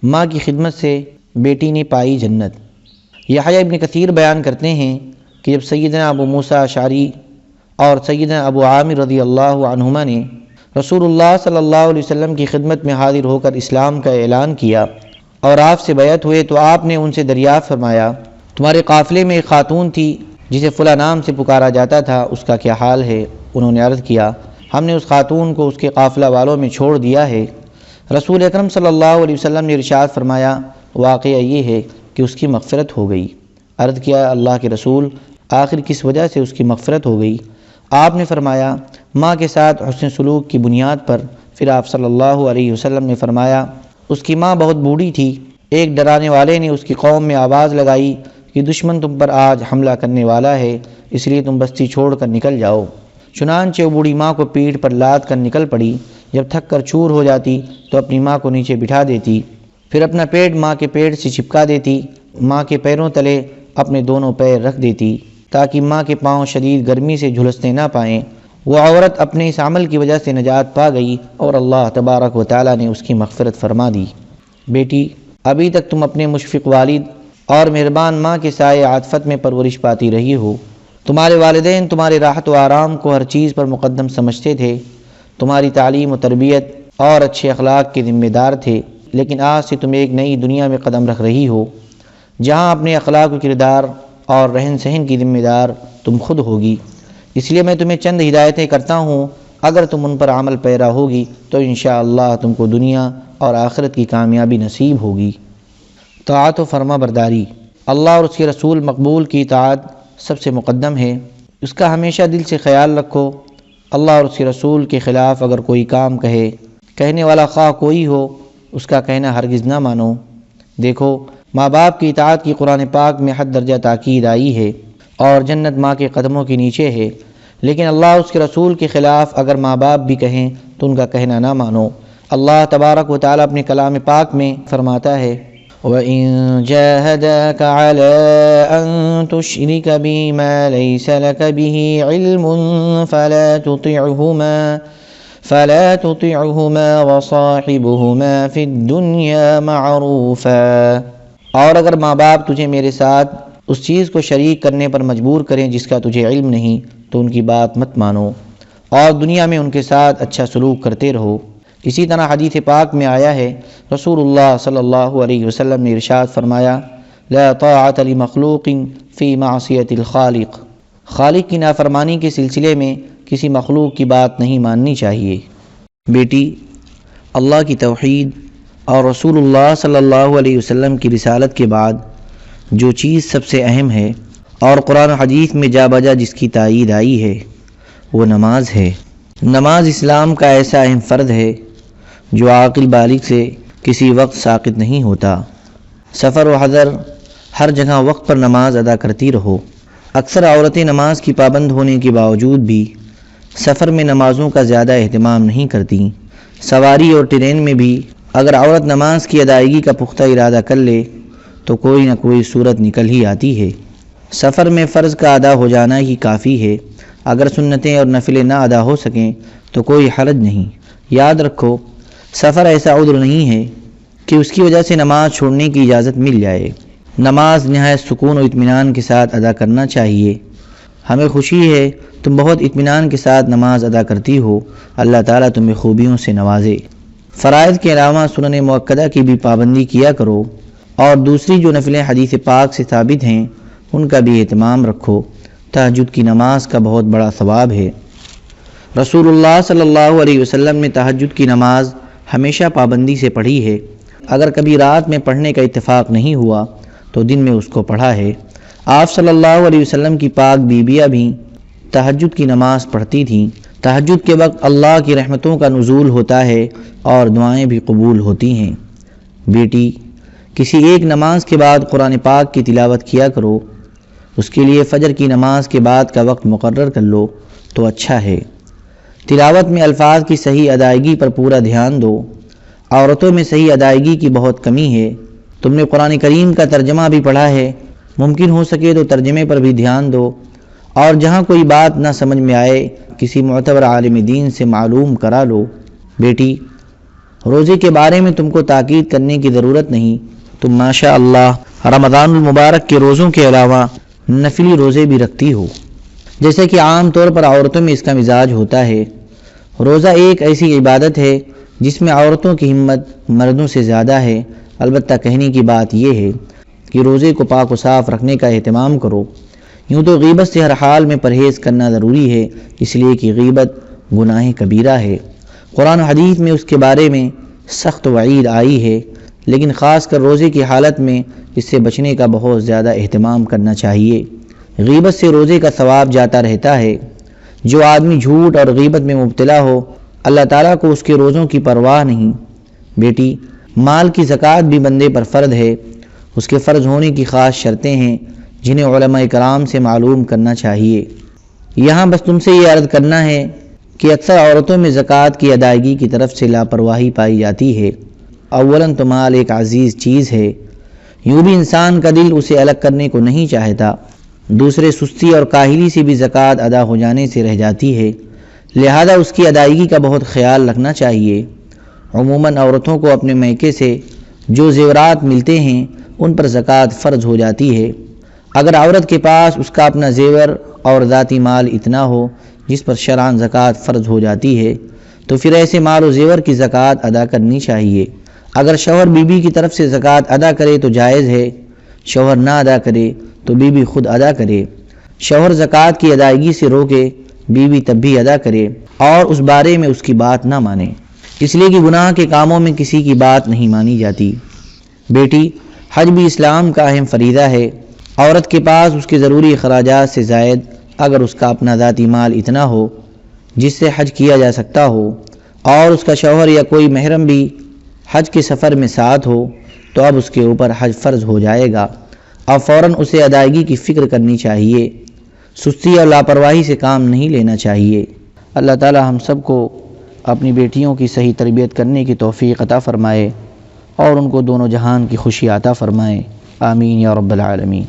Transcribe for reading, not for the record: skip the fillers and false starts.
ماں کی خدمت سے بیٹی نے پائی جنت۔ یحییٰ ابن کثیر بیان کرتے ہیں کہ جب سیدنا ابو موسیٰ اشعری اور سیدنا ابو عامر رضی اللہ عنہما نے رسول اللہ صلی اللہ علیہ وسلم کی خدمت میں حاضر ہو کر اسلام کا اعلان کیا اور آپ سے بیعت ہوئے تو آپ نے ان سے دریافت فرمایا، تمہارے قافلے میں ایک خاتون تھی جسے فلاں نام سے پکارا جاتا تھا، اس کا کیا حال ہے؟ انہوں نے عرض کیا، ہم نے اس خاتون کو اس کے قافلہ والوں میں چھوڑ دیا ہے۔ رسول اکرم صلی اللہ علیہ وسلم نے ارشاد فرمایا، واقعہ یہ ہے کہ اس کی مغفرت ہو گئی۔ عرض کیا، اللہ کے رسول، آخر کس وجہ سے اس کی مغفرت ہو گئی؟ آپ نے فرمایا، ماں کے ساتھ حسن سلوک کی بنیاد پر۔ پھر آپ صلی اللہ علیہ وسلم نے فرمایا، اس کی ماں بہت بوڑھی تھی، ایک ڈرانے والے نے اس کی قوم میں آواز لگائی کہ دشمن تم پر آج حملہ کرنے والا ہے، اس لیے تم بستی چھوڑ کر نکل جاؤ۔ چنانچہ وہ بوڑھی ماں کو پیٹھ پر لاد کر نکل پڑی۔ جب تھک کر چور ہو جاتی تو اپنی ماں کو نیچے بٹھا دیتی، پھر اپنا پیٹ ماں کے پیٹ سے چپکا دیتی، ماں کے پیروں تلے اپنے دونوں پیر رکھ دیتی تاکہ ماں کے پاؤں شدید گرمی سے جھلسنے نہ پائیں۔ وہ عورت اپنے اس عمل کی وجہ سے نجات پا گئی اور اللہ تبارک و تعالیٰ نے اس کی مغفرت فرما دی۔ بیٹی، ابھی تک تم اپنے مشفق والد اور مہربان ماں کے سائے عاطفت میں پرورش پاتی رہی ہو۔ تمہارے والدین تمہارے راحت و آرام کو ہر چیز پر مقدم سمجھتے تھے، تمہاری تعلیم و تربیت اور اچھے اخلاق کے ذمہ دار تھے، لیکن آج سے تم ایک نئی دنیا میں قدم رکھ رہی ہو جہاں اپنے اخلاق و کردار اور رہن سہن کی ذمہ دار تم خود ہوگی۔ اس لیے میں تمہیں چند ہدایتیں کرتا ہوں، اگر تم ان پر عمل پیرا ہوگی تو انشاءاللہ تم کو دنیا اور آخرت کی کامیابی نصیب ہوگی۔ طاعت و فرما برداری۔ اللہ اور اس کے رسول مقبول کی اطاعت سب سے مقدم ہے، اس کا ہمیشہ دل سے خیال رکھو۔ اللہ اور اس کے رسول کے خلاف اگر کوئی کام کہنے والا خواہ کوئی ہو، اس کا کہنا ہرگز نہ مانو۔ دیکھو، ماں باپ کی اطاعت کی قرآن پاک میں حد درجہ تاکید آئی ہے اور جنت ماں کے قدموں کے نیچے ہے، لیکن اللہ اس کے رسول کے خلاف اگر ماں باپ بھی کہیں تو ان کا کہنا نہ مانو۔ اللہ تبارک و تعالیٰ اپنے کلام پاک میں فرماتا ہے، وَإِن جَاهَدَاكَ عَلَىٰ أَن تُشْرِكَ بِي مَا لَيْسَ لَكَ بِهِ عِلْمٌ فَلَا تُطِعْهُمَا وَصَاحِبْهُمَا فِي الدُّنْيَا مَعْرُوفًا۔ اور اگر ماں باپ تجھے میرے ساتھ اس چیز کو شریک کرنے پر مجبور کریں جس کا تجھے علم نہیں تو ان کی بات مت مانو اور دنیا میں ان کے ساتھ اچھا سلوک کرتے رہو۔ اسی طرح حدیث پاک میں آیا ہے، رسول اللہ صلی اللہ علیہ وسلم نے ارشاد فرمایا، لا طاعت لمخلوق فی معصیت الخالق۔ خالق کی نافرمانی کے سلسلے میں کسی مخلوق کی بات نہیں ماننی چاہیے۔ بیٹی، اللہ کی توحید اور رسول اللہ صلی اللہ علیہ وسلم کی رسالت کے بعد جو چیز سب سے اہم ہے اور قرآن و حدیث میں جا بجا جس کی تائید آئی ہے وہ نماز ہے۔ نماز اسلام کا ایسا اہم فرض ہے جو عاقل بالغ سے کسی وقت ساقط نہیں ہوتا۔ سفر و حضر ہر جگہ وقت پر نماز ادا کرتی رہو۔ اکثر عورتیں نماز کی پابند ہونے کے باوجود بھی سفر میں نمازوں کا زیادہ اہتمام نہیں کرتی۔ سواری اور ٹرین میں بھی اگر عورت نماز کی ادائیگی کا پختہ ارادہ کر لے تو کوئی نہ کوئی صورت نکل ہی آتی ہے۔ سفر میں فرض کا ادا ہو جانا ہی کافی ہے، اگر سنتیں اور نفلیں نہ ادا ہو سکیں تو کوئی حرج نہیں۔ یاد رکھو، سفر ایسا عذر نہیں ہے کہ اس کی وجہ سے نماز چھوڑنے کی اجازت مل جائے۔ نماز نہایت سکون و اطمینان کے ساتھ ادا کرنا چاہیے۔ ہمیں خوشی ہے تم بہت اطمینان کے ساتھ نماز ادا کرتی ہو، اللہ تعالیٰ تمہیں خوبیوں سے نوازے۔ فرائض کے علاوہ سنن مؤکدہ کی بھی پابندی کیا کرو اور دوسری جو نفلیں حدیث پاک سے ثابت ہیں ان کا بھی اہتمام رکھو۔ تہجد کی نماز کا بہت بڑا ثواب ہے۔ رسول اللہ صلی اللہ علیہ وسلم نے تہجد کی نماز ہمیشہ پابندی سے پڑھی ہے۔ اگر کبھی رات میں پڑھنے کا اتفاق نہیں ہوا تو دن میں اس کو پڑھا ہے۔ آپ صلی اللہ علیہ وسلم کی پاک بیویاں بھی تہجد کی نماز پڑھتی تھیں۔ تہجد کے وقت اللہ کی رحمتوں کا نزول ہوتا ہے اور دعائیں بھی قبول ہوتی ہیں۔ بیٹی، کسی ایک نماز کے بعد قرآن پاک کی تلاوت کیا کرو۔ اس کے لیے فجر کی نماز کے بعد کا وقت مقرر کر لو تو اچھا ہے۔ تلاوت میں الفاظ کی صحیح ادائیگی پر پورا دھیان دو۔ عورتوں میں صحیح ادائیگی کی بہت کمی ہے۔ تم نے قرآن کریم کا ترجمہ بھی پڑھا ہے، ممکن ہو سکے تو ترجمے پر بھی دھیان دو، اور جہاں کوئی بات نہ سمجھ میں آئے کسی معتبر عالم دین سے معلوم کرا لو۔ بیٹی، روزے کے بارے میں تم کو تاکید کرنے کی ضرورت نہیں، تم ماشاء اللہ رمضان المبارک کے روزوں کے علاوہ نفلی روزے بھی رکھتی ہو، جیسے کہ عام طور پر عورتوں میں اس کا مزاج ہوتا ہے۔ روزہ ایک ایسی عبادت ہے جس میں عورتوں کی ہمت مردوں سے زیادہ ہے۔ البتہ کہنے کی بات یہ ہے کہ روزے کو پاک و صاف رکھنے کا اہتمام کرو۔ یوں تو غیبت سے ہر حال میں پرہیز کرنا ضروری ہے، اس لیے کہ غیبت گناہ کبیرہ ہے۔ قرآن و حدیث میں اس کے بارے میں سخت وعید آئی ہے، لیکن خاص کر روزے کی حالت میں اس سے بچنے کا بہت زیادہ اہتمام کرنا چاہیے۔ غیبت سے روزے کا ثواب جاتا رہتا ہے۔ جو آدمی جھوٹ اور غیبت میں مبتلا ہو، اللہ تعالیٰ کو اس کے روزوں کی پرواہ نہیں۔ بیٹی، مال کی زکوٰۃ بھی بندے پر فرض ہے۔ اس کے فرض ہونے کی خاص شرطیں ہیں جنہیں علماء کرام سے معلوم کرنا چاہیے۔ یہاں بس تم سے یہ عرض کرنا ہے کہ اکثر عورتوں میں زکوٰۃ کی ادائیگی کی طرف سے لاپرواہی پائی جاتی ہے۔ اولاً تو مال ایک عزیز چیز ہے، یوں بھی انسان کا دل اسے الگ کرنے کو نہیں چاہتا۔ دوسرے، سستی اور کاہلی سے بھی زکوٰۃ ادا ہو جانے سے رہ جاتی ہے، لہذا اس کی ادائیگی کا بہت خیال رکھنا چاہیے۔ عموماً عورتوں کو اپنے میکے سے جو زیورات ملتے ہیں ان پر زکوٰۃ فرض ہو جاتی ہے۔ اگر عورت کے پاس اس کا اپنا زیور اور ذاتی مال اتنا ہو جس پر شرعاً زکوٰۃ فرض ہو جاتی ہے تو پھر ایسے مال و زیور کی زکوٰۃ ادا کرنی چاہیے۔ اگر شوہر بیوی کی طرف سے زکوٰۃ ادا کرے تو جائز ہے، شوہر نہ ادا کرے تو بیوی خود ادا کرے۔ شوہر زکوٰۃ کی ادائیگی سے روکے، بیوی تب بھی ادا کرے اور اس بارے میں اس کی بات نہ مانے، اس لیے کہ گناہ کے کاموں میں کسی کی بات نہیں مانی جاتی۔ بیٹی، حج بھی اسلام کا اہم فریضہ ہے۔ عورت کے پاس اس کے ضروری اخراجات سے زائد اگر اس کا اپنا ذاتی مال اتنا ہو جس سے حج کیا جا سکتا ہو اور اس کا شوہر یا کوئی محرم بھی حج کے سفر میں ساتھ ہو تو اب اس کے اوپر حج فرض ہو جائے گا۔ اب فوراً اسے ادائیگی کی فکر کرنی چاہیے، سستی اور لاپرواہی سے کام نہیں لینا چاہیے۔ اللہ تعالی ہم سب کو اپنی بیٹیوں کی صحیح تربیت کرنے کی توفیق عطا فرمائے اور ان کو دونوں جہان کی خوشی عطا فرمائے۔ آمین یا رب العالمین۔